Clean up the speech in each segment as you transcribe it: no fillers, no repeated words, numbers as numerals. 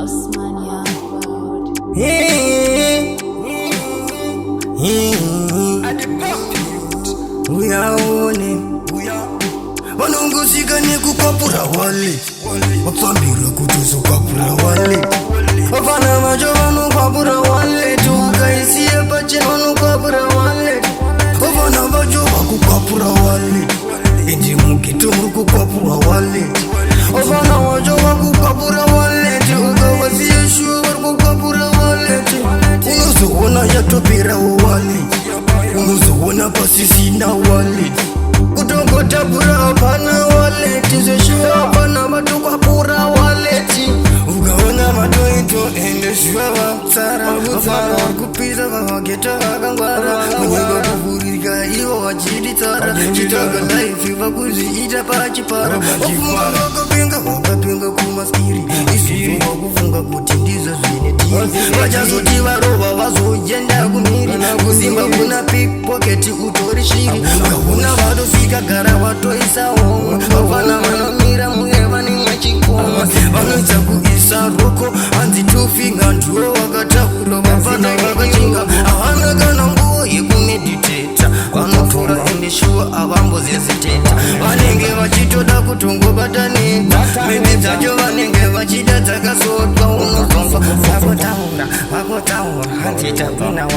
Osmania Road. Uyaone vanongosvika nekukapura wale vapfambira kuti uzokapura wale vafana vacho vanokwapura wale tukaisiye pachena vanokwapura wale vafana vacho vakukwapura wale endi mugeto muri kukwapura wale vafana vacho vakukwapura wale ukavasiye shuwa vari kukwapura wale unozoona yatoperawo wale unozoona pasisina wale kutongotabura hapana waleti zveshuwa hapana vatokwapura waleti ukaona vatoito ende shuwa vatsara vafana vari kupisa vamageta vakangwara munyika kuvhurika ivo vachiditsara chitsvaga laifi vakuzviita pachipara vafunga vakapinga kumaskiri izvifunga kufunga kuti ndizvo zvinetiri vachazoti varova vazojenda kumhiri kusimba kuna pikpoketi utori shiri ukavona vatosvika gara vatoisa homwe vafana vanomira muye vanemwe chikoma vanoita kuisa roko hanzi tofinga nduwo vakataura vafana vakachinga havana kana nguo yekumediteta vanotora ende shuwa havambozeziteta vanenge vachitoda kutongobatanidza mhembe dzacho vanenge vachida dzakasotwa unotonga vakotaura hanzi tapina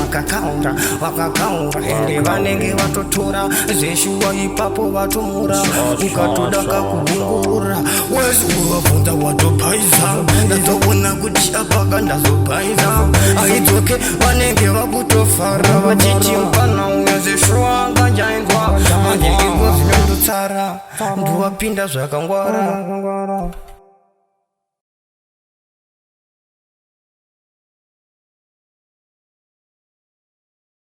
vakakaura ende vanenge vatotora zveshuwa ipapo vatomura ukatoda kakudungura wezuvavunda watobhaiza ndatoona kuti apaka ndazobhaiza aidzoke vanenge vakutofara vachiti mupana uyo zveshuwa ngajainzwa mangeiko zvinondotsara ndowapinda zvakangwara.